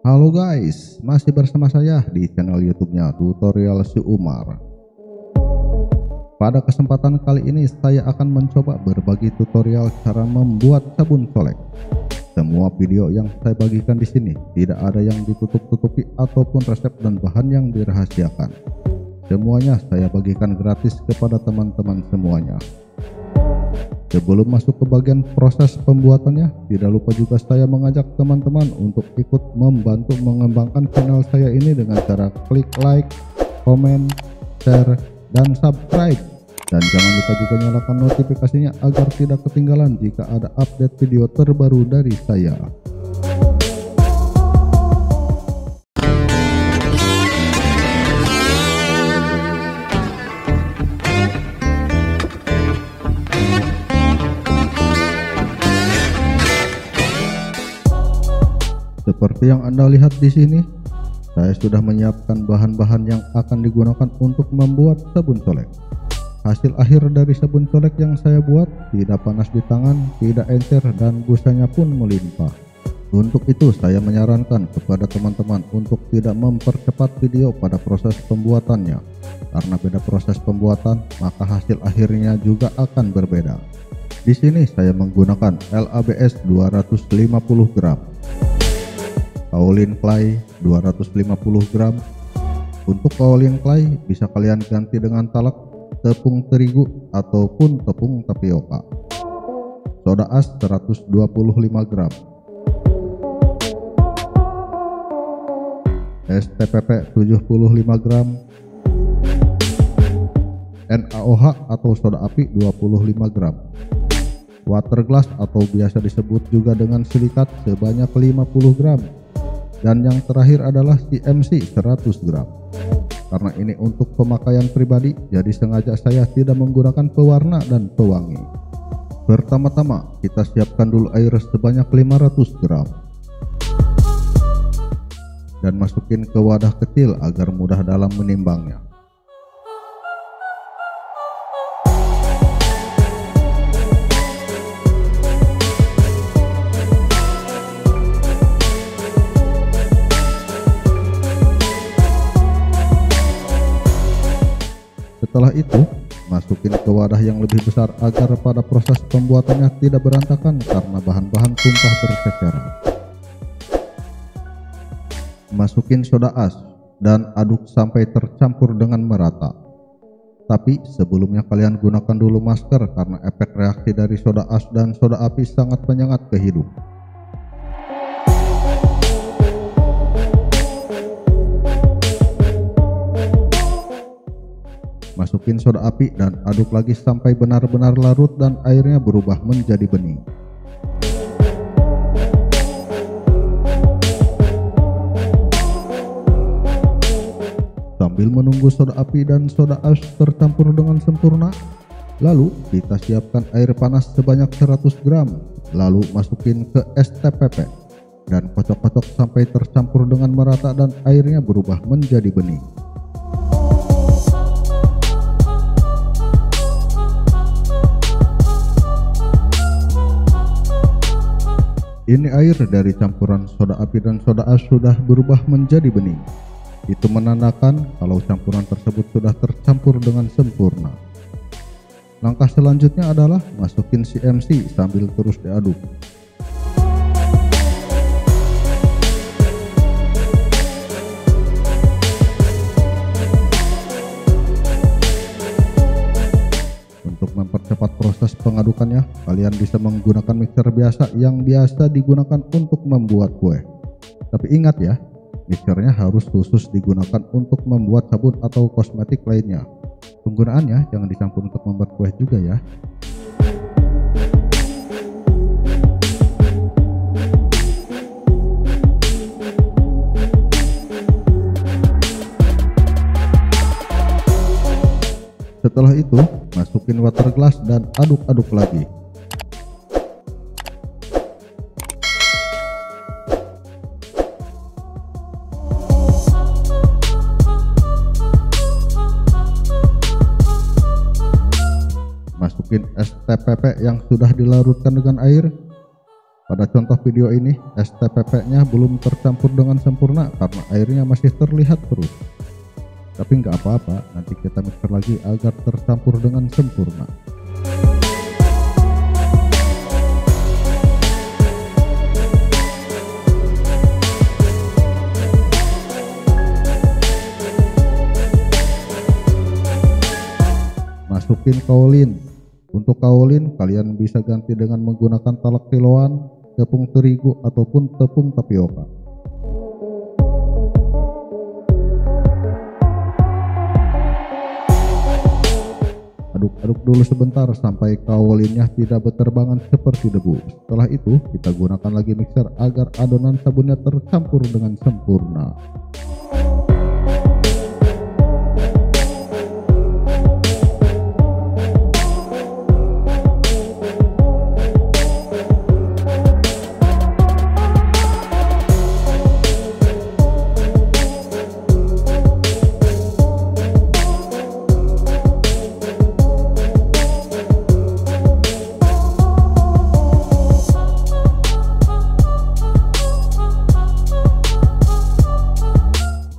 Halo guys, masih bersama saya di channel YouTube-nya Tutorial Si Umar. Pada kesempatan kali ini saya akan mencoba berbagi tutorial cara membuat sabun colek. Semua video yang saya bagikan di sini tidak ada yang ditutup-tutupi ataupun resep dan bahan yang dirahasiakan. Semuanya saya bagikan gratis kepada teman-teman semuanya. Sebelum masuk ke bagian proses pembuatannya, tidak lupa juga saya mengajak teman-teman untuk ikut membantu mengembangkan channel saya ini dengan cara klik like, komen, share, dan subscribe. Dan jangan lupa juga nyalakan notifikasinya agar tidak ketinggalan jika ada update video terbaru dari saya. Seperti yang Anda lihat di sini, saya sudah menyiapkan bahan-bahan yang akan digunakan untuk membuat sabun colek. Hasil akhir dari sabun colek yang saya buat tidak panas di tangan, tidak encer, dan busanya pun melimpah. Untuk itu saya menyarankan kepada teman-teman untuk tidak mempercepat video pada proses pembuatannya. Karena beda proses pembuatan, maka hasil akhirnya juga akan berbeda. Di sini saya menggunakan LABS 250 gram. Kaolin clay 250 gram. Untuk kaolin clay bisa kalian ganti dengan talak, tepung terigu, ataupun tepung tapioka. Soda as 125 gram. STPP 75 gram. NaOH atau soda api 25 gram. Water glass atau biasa disebut juga dengan silikat sebanyak 50 gram. Dan yang terakhir adalah CMC 100 gram. Karena ini untuk pemakaian pribadi, jadi sengaja saya tidak menggunakan pewarna dan pewangi. Pertama-tama kita siapkan dulu air sebanyak 500 gram. Dan masukin ke wadah kecil agar mudah dalam menimbangnya. Setelah itu, masukin ke wadah yang lebih besar agar pada proses pembuatannya tidak berantakan karena bahan-bahan tumpah berceceran. Masukin soda as dan aduk sampai tercampur dengan merata. Tapi sebelumnya kalian gunakan dulu masker karena efek reaksi dari soda as dan soda api sangat menyengat ke hidung. Masukin soda api dan aduk lagi sampai benar-benar larut dan airnya berubah menjadi bening. Sambil menunggu soda api dan soda as tercampur dengan sempurna, lalu kita siapkan air panas sebanyak 100 gram, lalu masukin ke STPP dan kocok-kocok sampai tercampur dengan merata dan airnya berubah menjadi bening. Ini air dari campuran soda api dan soda as sudah berubah menjadi bening. Itu menandakan kalau campuran tersebut sudah tercampur dengan sempurna. Langkah selanjutnya adalah masukin CMC sambil terus diaduk. Mempercepat proses pengadukannya, kalian bisa menggunakan mixer biasa yang biasa digunakan untuk membuat kue. Tapi ingat ya, mixernya harus khusus digunakan untuk membuat sabun atau kosmetik lainnya. Penggunaannya jangan dicampur untuk membuat kue juga ya. Setelah itu, masukin water glass dan aduk-aduk lagi. Masukin STPP yang sudah dilarutkan dengan air. Pada contoh video ini, STPP-nya belum tercampur dengan sempurna karena airnya masih terlihat terus. Tapi nggak apa-apa, nanti kita mixer lagi agar tercampur dengan sempurna. Masukin kaolin. Untuk kaolin, kalian bisa ganti dengan menggunakan talak kiloan, tepung terigu, ataupun tepung tapioka. Aduk-aduk dulu sebentar sampai kaolinnya tidak berterbangan seperti debu. Setelah itu, kita gunakan lagi mixer agar adonan sabunnya tercampur dengan sempurna.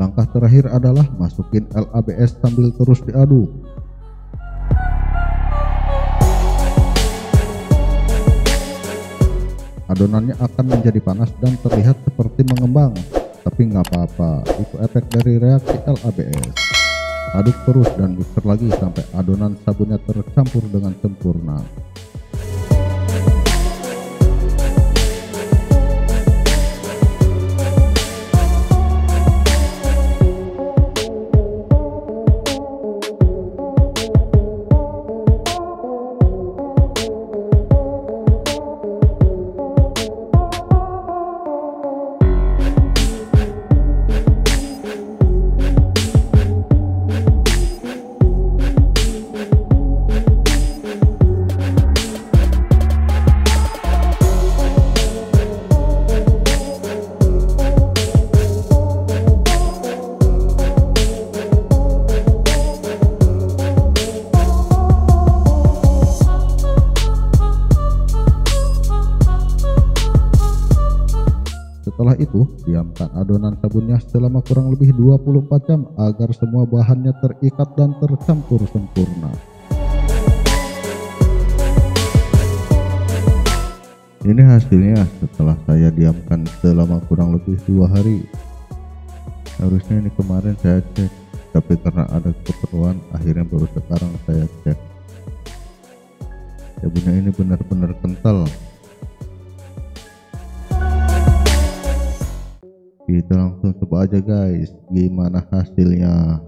Langkah terakhir adalah masukin LABS sambil terus diaduk. Adonannya akan menjadi panas dan terlihat seperti mengembang, tapi nggak apa-apa, itu efek dari reaksi LABS. Aduk terus dan mixer lagi sampai adonan sabunnya tercampur dengan sempurna. Setelah itu, diamkan adonan sabunnya selama kurang lebih 24 jam agar semua bahannya terikat dan tercampur sempurna. Ini hasilnya setelah saya diamkan selama kurang lebih 2 hari. Harusnya ini kemarin saya cek, tapi karena ada keperluan akhirnya baru sekarang saya cek. Sabunnya ini benar-benar kental. Kita langsung coba aja guys, gimana hasilnya.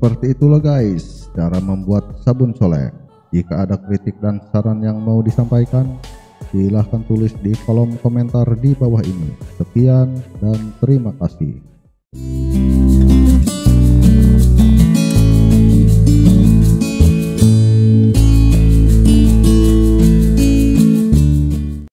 Seperti itulah guys cara membuat sabun colek. Jika ada kritik dan saran yang mau disampaikan, silahkan tulis di kolom komentar di bawah ini. Sekian dan terima kasih.